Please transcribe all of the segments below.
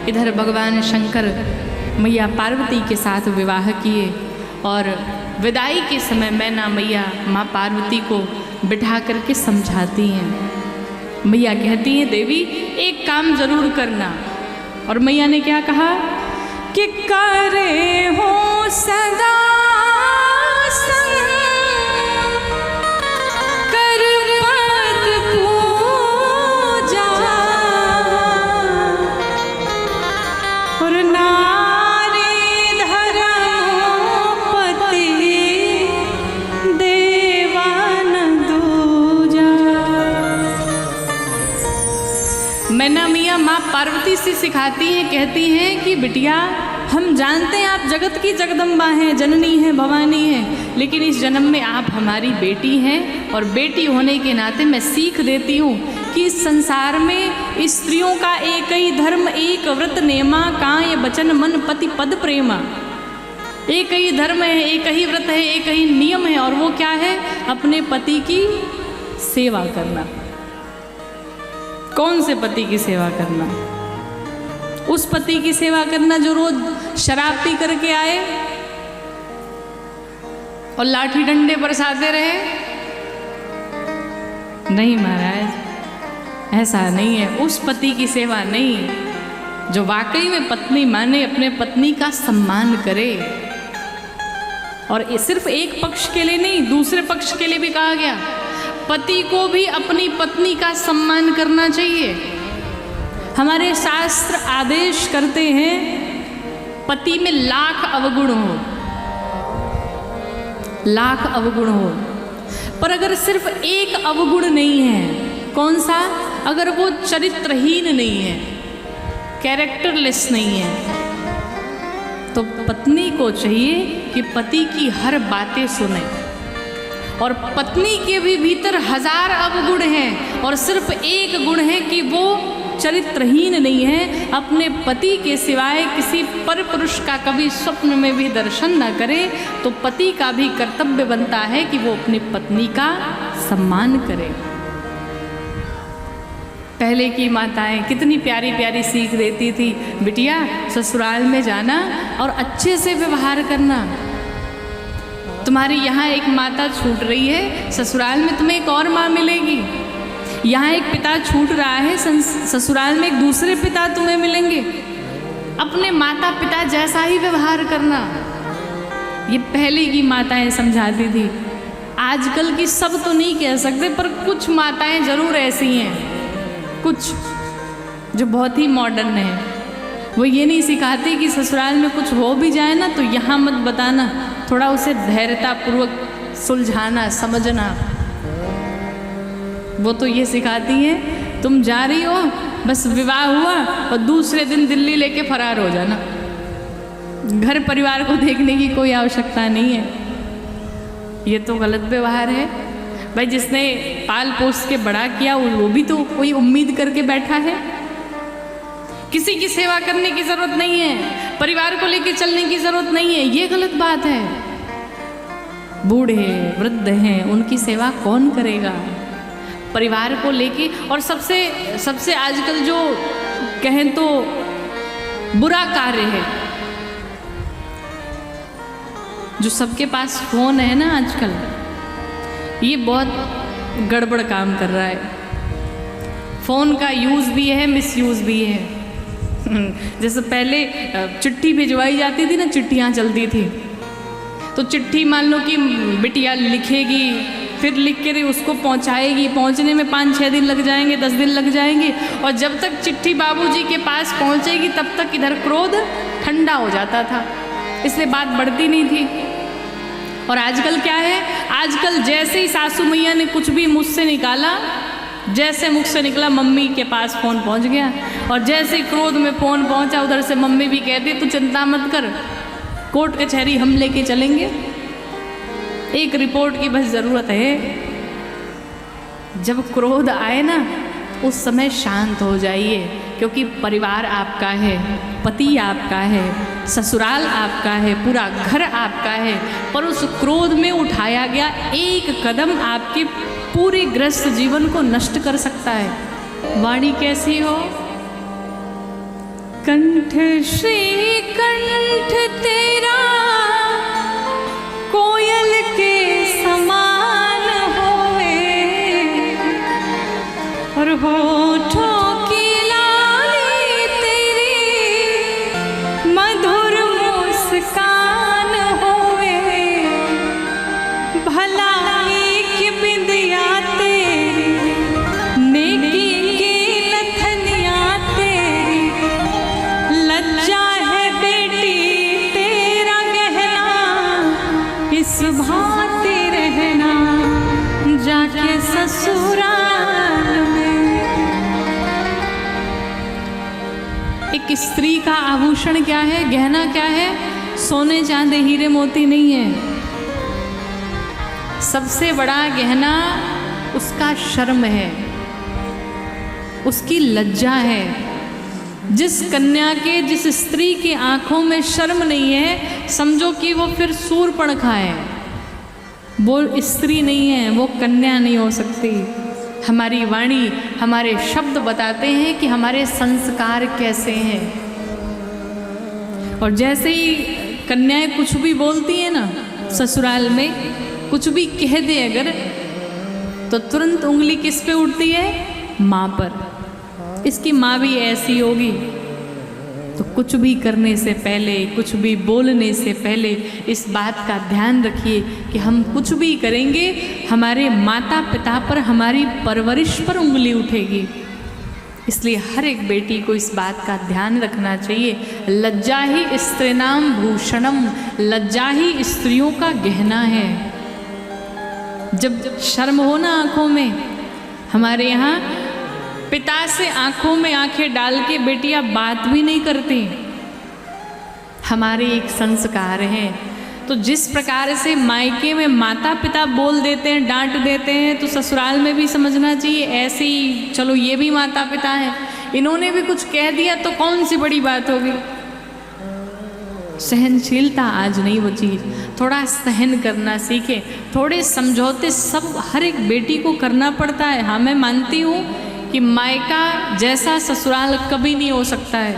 इधर भगवान शंकर मैया पार्वती के साथ विवाह किए और विदाई के समय मैना मैया माँ पार्वती को बिठा करके समझाती हैं। मैया कहती हैं देवी एक काम जरूर करना। और मैया ने क्या कहा कि करे हो सदा कर पद पूजा और नारी धर्मपति देवान दूजा। मैना मैया माँ पार्वती से सिखाती हैं, कहती हैं कि बिटिया हम जानते हैं आप जगत की जगदम्बा हैं, जननी हैं, भवानी हैं, लेकिन इस जन्म में आप हमारी बेटी हैं और बेटी होने के नाते मैं सीख देती हूँ कि इस संसार में स्त्रियों का एक ही धर्म एक व्रत नेमा काय बचन मन पति पद प्रेमा। एक ही धर्म है, एक ही व्रत है, एक ही नियम है और वो क्या है? अपने पति की सेवा करना। कौन से पति की सेवा करना? उस पति की सेवा करना जो रोज शराब पी करके आए और लाठी डंडे बरसाते रहे? नहीं महाराज, ऐसा नहीं है। उस पति की सेवा नहीं, जो वाकई में पत्नी माने, अपने पत्नी का सम्मान करे। और सिर्फ एक पक्ष के लिए नहीं, दूसरे पक्ष के लिए भी कहा गया पति को भी अपनी पत्नी का सम्मान करना चाहिए। हमारे शास्त्र आदेश करते हैं पति में लाख अवगुण हो, लाख अवगुण हो, पर अगर सिर्फ एक अवगुण नहीं है, कौन सा? अगर वो चरित्रहीन नहीं है, कैरेक्टरलेस नहीं है, तो पत्नी को चाहिए कि पति की हर बातें सुने। और पत्नी के भी भीतर हजार अवगुण हैं और सिर्फ एक गुण है कि वो चरित्रहीन नहीं है, अपने पति के सिवाय किसी पर पुरुष का कभी स्वप्न में भी दर्शन न करे। तो पति का भी कर्तव्य बनता है कि वो अपनी पत्नी का सम्मान करे। पहले की माताएं कितनी प्यारी प्यारी सीख देती थी, बिटिया ससुराल में जाना और अच्छे से व्यवहार करना। तुम्हारी यहाँ एक माता छूट रही है, ससुराल में तुम्हें एक और माँ मिलेगी। यहाँ एक पिता छूट रहा है, ससुराल में एक दूसरे पिता तुम्हें मिलेंगे। अपने माता पिता जैसा ही व्यवहार करना, ये पहले की माताएं समझाती थी। आजकल की सब तो नहीं कह सकते, पर कुछ माताएं जरूर ऐसी हैं, कुछ जो बहुत ही मॉडर्न है। वो ये नहीं सिखाती कि ससुराल में कुछ हो भी जाए ना तो यहाँ मत बताना, थोड़ा उसे धैर्यतापूर्वक सुलझाना, समझना। वो तो ये सिखाती हैं तुम जा रही हो, बस विवाह हुआ और दूसरे दिन दिल्ली लेके फरार हो जाना, घर परिवार को देखने की कोई आवश्यकता नहीं है। ये तो गलत व्यवहार है भाई। जिसने पाल पोस के बड़ा किया वो भी तो कोई उम्मीद करके बैठा है। किसी की सेवा करने की जरूरत नहीं है, परिवार को लेके चलने की जरूरत नहीं है, ये गलत बात है। बूढ़े वृद्ध हैं, उनकी सेवा कौन करेगा? परिवार को लेके। और सबसे आजकल जो कहें तो बुरा कार्य है, जो सबके पास फोन है ना आजकल, ये बहुत गड़बड़ काम कर रहा है। फोन का यूज भी है, मिसयूज भी है। जैसे पहले चिट्ठी भिजवाई जाती थी ना, चिट्ठियाँ चलती थी, तो चिट्ठी मान लो कि बिटिया लिखेगी, फिर लिख के उसको पहुंचाएगी, पहुंचने में 5-6 दिन लग जाएंगे, 10 दिन लग जाएंगे, और जब तक चिट्ठी बाबूजी के पास पहुंचेगी तब तक इधर क्रोध ठंडा हो जाता था, इसलिए बात बढ़ती नहीं थी। और आजकल क्या है? आजकल जैसे ही सासू मैया ने कुछ भी मुझसे निकाला, जैसे मुख से निकला मम्मी के पास फ़ोन पहुंच गया, और जैसे ही क्रोध में फ़ोन पहुंचा उधर से मम्मी भी कहती तू चिंता मत कर, कोर्ट कचहरी हम लेके चलेंगे, एक रिपोर्ट की बस ज़रूरत है। जब क्रोध आए ना उस समय शांत हो जाइए, क्योंकि परिवार आपका है, पति आपका है, ससुराल आपका है, पूरा घर आपका है, पर उस क्रोध में उठाया गया एक कदम आपके पूरे गृहस्थ जीवन को नष्ट कर सकता है। वाणी कैसी हो? कंठ श्री कंठ तेरा कोयल के समान होए, और होठों की लाली तेरी मधुर मुस्कान होए, भला एक बिंदिया तेरी नेकी की लथनिया तेरी, लज्जा है बेटी तेरा गहना, इस भांति रहना जाके ससुराल में। एक स्त्री का आभूषण क्या है, गहना क्या है? सोने चांदी हीरे मोती नहीं है। सबसे बड़ा गहना उसका शर्म है, उसकी लज्जा है। जिस कन्या के, जिस स्त्री की आंखों में शर्म नहीं है, समझो कि वो फिर सूर्पणखा है, वो स्त्री नहीं है, वो कन्या नहीं हो सकती। हमारी वाणी, हमारे शब्द बताते हैं कि हमारे संस्कार कैसे हैं। और जैसे ही कन्याएं कुछ भी बोलती हैं ना, ससुराल में कुछ भी कह दे अगर, तो तुरंत उंगली किस पे उठती है? माँ पर। इसकी माँ भी ऐसी होगी। तो कुछ भी करने से पहले, कुछ भी बोलने से पहले इस बात का ध्यान रखिए कि हम कुछ भी करेंगे, हमारे माता पिता पर, हमारी परवरिश पर उंगली उठेगी। इसलिए हर एक बेटी को इस बात का ध्यान रखना चाहिए। लज्जा ही स्त्रीणाम भूषणम, लज्जा ही स्त्रियों का गहना है। जब शर्म हो ना आंखों में, हमारे यहाँ पिता से आंखों में आंखें डाल के बेटियां बात भी नहीं करती। हमारे एक संस्कार हैं। तो जिस प्रकार से मायके में माता पिता बोल देते हैं, डांट देते हैं, तो ससुराल में भी समझना चाहिए ऐसे ही। चलो ये भी माता पिता हैं, इन्होंने भी कुछ कह दिया तो कौन सी बड़ी बात होगी। सहनशीलता आज नहीं वो चीज़। थोड़ा सहन करना सीखे, थोड़े समझौते सब हर एक बेटी को करना पड़ता है। हाँ, मैं मानती हूँ कि मायका जैसा ससुराल कभी नहीं हो सकता है,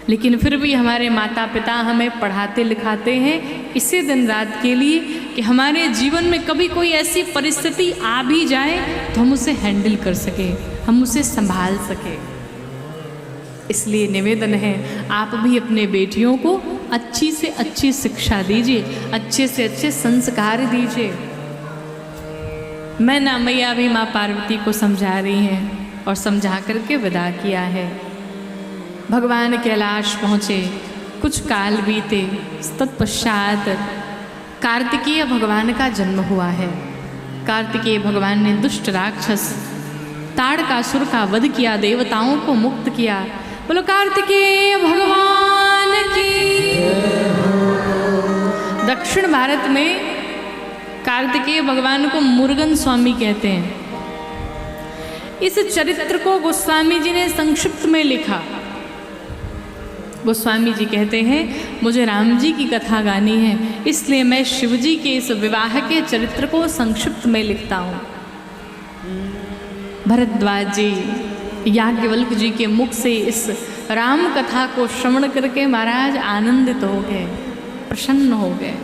लेकिन फिर भी हमारे माता पिता हमें पढ़ाते लिखाते हैं इसी दिन रात के लिए कि हमारे जीवन में कभी कोई ऐसी परिस्थिति आ भी जाए तो हम उसे हैंडल कर सके, हम उसे संभाल सके। इसलिए निवेदन है, आप भी अपने बेटियों को अच्छी से अच्छी शिक्षा दीजिए, अच्छे से अच्छे संस्कार दीजिए। मैं ना मैया भी माँ पार्वती को समझा रही हैं और समझा करके विदा किया है। भगवान कैलाश पहुँचे, कुछ काल बीते, तत्पश्चात कार्तिकेय भगवान का जन्म हुआ है। कार्तिकेय भगवान ने दुष्ट राक्षस ताड़कासुर का वध किया, देवताओं को मुक्त किया। बोलो कार्तिकेय भगवान की। दक्षिण भारत में कार्तिकेय भगवान को मुरुगन स्वामी कहते हैं। इस चरित्र को गोस्वामी जी ने संक्षिप्त में लिखा। गोस्वामी जी कहते हैं, मुझे राम जी की कथा गानी है, इसलिए मैं शिव जी के इस विवाह के चरित्र को संक्षिप्त में लिखता हूँ। भरद्वाज जी याज्ञवल्क्य जी के मुख से इस राम कथा को श्रवण करके महाराज आनंदित हो गए, प्रसन्न हो गए।